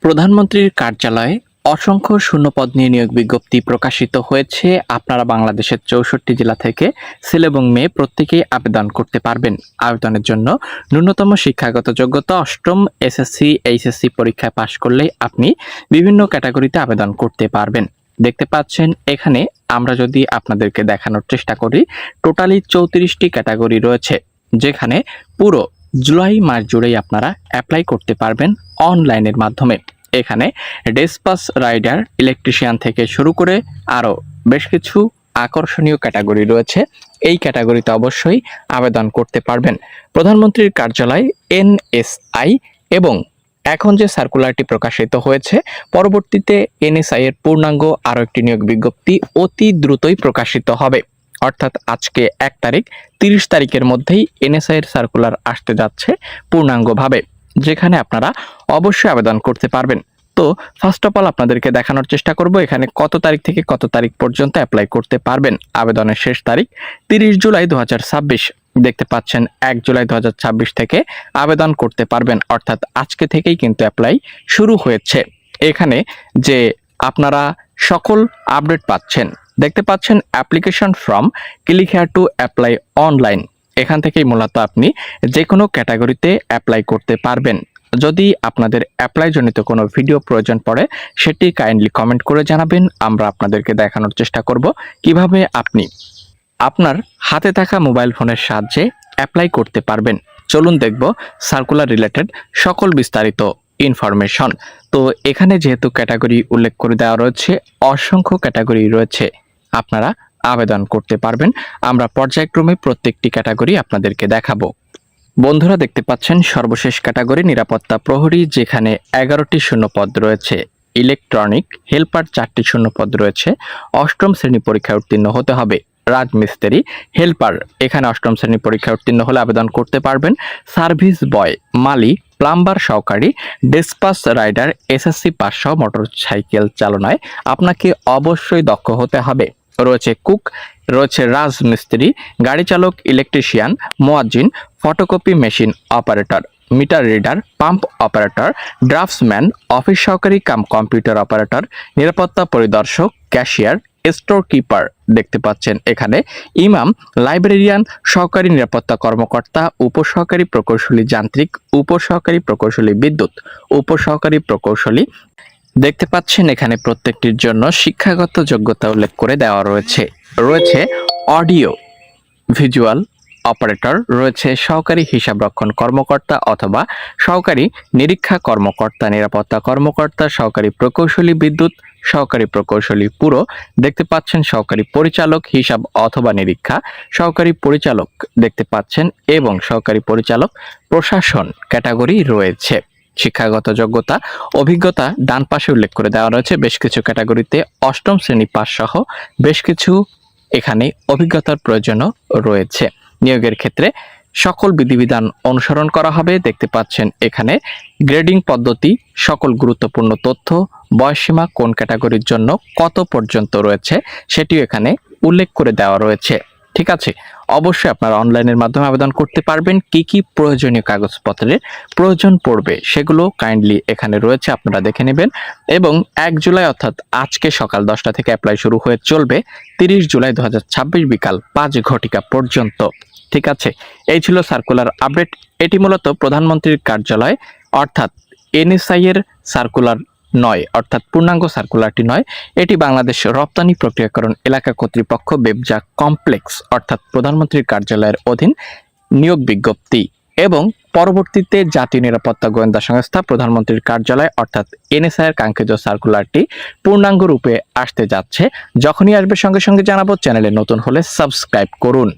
প্রধানমন্ত্রীর কার্যালয়ে অসংখ্য শূন্যপদ নিয়ে নিয়োগ বিজ্ঞপ্তি প্রকাশিত হয়েছে। আপনারা বাংলাদেশের ৬৪ জেলা থেকে ছেলে এবং মেয়ে প্রত্যেকেই আবেদন করতে পারবেন। আবেদনের জন্য ন্যূনতম শিক্ষাগত যোগ্যতা অষ্টম এসএসসি এইচএসসি পরীক্ষায় পাশ করলেই আপনি বিভিন্ন ক্যাটাগরিতে আবেদন করতে পারবেন। দেখতে পাচ্ছেন এখানে আমরা যদি আপনাদেরকে দেখানোর চেষ্টা করি, টোটালি 34টি ক্যাটাগরি রয়েছে, যেখানে পুরো জুলাই মাস জুড়েই আপনারা অ্যাপ্লাই করতে পারবেন অনলাইনের মাধ্যমে। এখানে ডেসপাস রাইডার, ইলেকট্রিশিয়ান থেকে শুরু করে আরও বেশ কিছু আকর্ষণীয় ক্যাটাগরি রয়েছে। এই ক্যাটাগরিতে অবশ্যই আবেদন করতে পারবেন। প্রধানমন্ত্রীর কার্যালয় এনএসআই এবং এখন যে সার্কুলারটি প্রকাশিত হয়েছে, পরবর্তীতে এনএসআই এর পূর্ণাঙ্গ আরও একটি নিয়োগ বিজ্ঞপ্তি অতি দ্রুতই প্রকাশিত হবে। অর্থাৎ আজকে 1 তারিখ, 30 তারিখের মধ্যেই এনএসআই এর সার্কুলার আসতে যাচ্ছে পূর্ণাঙ্গভাবে, যেখানে আপনারা অবশ্যই আবেদন করতে পারবেন। তো ফার্স্ট অফ অল আপনাদেরকে দেখানোর চেষ্টা করব এখানে কত তারিখ থেকে কত তারিখ পর্যন্ত অ্যাপ্লাই করতে পারবেন। আবেদনের শেষ তারিখ 30 জুলাই 2026। দেখতে পাচ্ছেন 1 জুলাই 2026 থেকে আবেদন করতে পারবেন, অর্থাৎ আজকে থেকেই কিন্তু অ্যাপ্লাই শুরু হয়েছে। এখানে যে আপনারা সকল আপডেট পাচ্ছেন, দেখতে পাচ্ছেন application from click here to apply online. এখান থেকেই মূলত আপনি যে কোনো ক্যাটাগরিতে অ্যাপ্লাই করতে পারবেন। যদি আপনাদের অ্যাপ্লাই জনিত কোনো ভিডিও প্রয়োজন পড়ে, সেটি কাইন্ডলি কমেন্ট করে জানাবেন। আমরা আপনাদেরকে দেখানোর চেষ্টা করব কিভাবে আপনি আপনার হাতে থাকা মোবাইল ফোনের সাহায্যে অ্যাপ্লাই করতে পারবেন। চলুন দেখব সার্কুলার রিলেটেড সকল বিস্তারিত ইনফরমেশন। তো এখানে যেহেতু ক্যাটাগরি উল্লেখ করে দেওয়া রয়েছে, অসংখ্য ক্যাটাগরি রয়েছে, আপনারা আবেদন করতে পারবেন। আমরা পর্যায়ক্রমে প্রত্যেকটি ক্যাটাগরি আপনাদেরকে দেখাবো। বন্ধুরা দেখতে পাচ্ছেন সর্বশেষ ক্যাটাগরি নিরাপত্তা প্রহরী, যেখানে 11টি শূন্যপদ রয়েছে। ইলেকট্রনিক হেল্পার 4টি শূন্যপদ রয়েছে। অষ্টম শ্রেণী পরীক্ষায় উত্তীর্ণ হতে হবে। রাজমিস্ত্রি হেল্পার, এখানে অষ্টম শ্রেণী পরীক্ষায় উত্তীর্ণ হলে আবেদন করতে পারবেন। সার্ভিস বয়, মালি, প্লাম্বার সহকারী, ডেসপাস রাইডার এসএসসি পাস সহ মোটরসাইকেল চালনায় আপনাকে অবশ্যই দক্ষ হতে হবে। রয়েছে কুক, রয়েছে রাজমিস্ত্রি, গাড়ি চালক, ইলেকট্রিশিয়ান, মুয়াজ্জিন, photocopy machine operator, meter reader, pump operator, draughtsman, office সহকারী কাম কম্পিউটার অপারেটর, নিরাপত্তা পরিদর্শক, ক্যাশিয়ার, স্টোর কিপার। দেখতে পাচ্ছেন এখানে ইমাম, লাইব্রেরিয়ান, সহকারী নিরাপত্তা কর্মকর্তা, উপসহকারী প্রকৌশলী যান্ত্রিক, উপসহকারী প্রকৌশলী বিদ্যুৎ, উপসহকারী প্রকৌশলী। দেখতে পাচ্ছেন এখানে প্রত্যেকটির জন্য শিক্ষাগত যোগ্যতা উল্লেখ করে দেওয়া রয়েছে। রয়েছে অডিও ভিজুয়াল অপারেটর, রয়েছে সহকারী হিসাবরক্ষণ কর্মকর্তা অথবা সহকারী নিরীক্ষা কর্মকর্তা, নিরাপত্তা কর্মকর্তা, সহকারী প্রকৌশলী বিদ্যুৎ, সহকারী প্রকৌশলী পুরো। দেখতে পাচ্ছেন সহকারী পরিচালক হিসাব অথবা নিরীক্ষা, সহকারী পরিচালক দেখতে পাচ্ছেন, এবং সহকারী পরিচালক প্রশাসন ক্যাটাগরি রয়েছে। শিক্ষাগত যোগ্যতা অভিজ্ঞতা ডান পাশে উল্লেখ করে দেওয়া রয়েছে। বেশ কিছু ক্যাটাগরিতে অষ্টম শ্রেণী পাস সহ বেশ কিছু এখানে অভিজ্ঞতার প্রয়োজনও রয়েছে। নিয়োগের ক্ষেত্রে সকল বিধিবিধান অনুসরণ করা হবে। দেখতে পাচ্ছেন এখানে গ্রেডিং পদ্ধতি, সকল গুরুত্বপূর্ণ তথ্য, বয়সসীমা কোন ক্যাটাগরির জন্য কত পর্যন্ত রয়েছে সেটিও এখানে উল্লেখ করে দেওয়া রয়েছে। ঠিক আছে, অবশ্যই আপনারা অনলাইনের মাধ্যমে আবেদন করতে পারবেন। কি কি প্রয়োজনীয় কাগজপত্রের প্রয়োজন পড়বে সেগুলো কাইন্ডলি এখানে রয়েছে, আপনারা দেখে নেবেন। এবং 1 জুলাই অর্থাৎ আজকে সকাল 10টা থেকে অ্যাপ্লাই শুরু হয়ে চলবে 30 জুলাই 2026 বিকাল 5 ঘটিকা পর্যন্ত। ঠিক আছে, এই ছিল সার্কুলার আপডেট। এটি মূলত প্রধানমন্ত্রীর কার্যালয় অর্থাৎ এনএসআই এর সার্কুলার নয়, অর্থাৎ পূর্ণাঙ্গ সার্কুলারটি নয়। এটি বাংলাদেশ রপ্তানি প্রক্রিয়াকরণ এলাকা কর্তৃপক্ষ বেবজা কমপ্লেক্স অর্থাৎ প্রধানমন্ত্রীর কার্যালয়ের অধীন নিয়োগ বিজ্ঞপ্তি, এবং পরবর্তীতে জাতীয় নিরাপত্তা গোয়েন্দা সংস্থা প্রধানমন্ত্রীর কার্যালয় অর্থাৎ এনএসআই এর কাঙ্ক্ষিত সার্কুলারটি পূর্ণাঙ্গ রূপে আসতে যাচ্ছে। যখনই আসবে সঙ্গে সঙ্গে জানাবো। চ্যানেলে নতুন হলে সাবস্ক্রাইব করুন।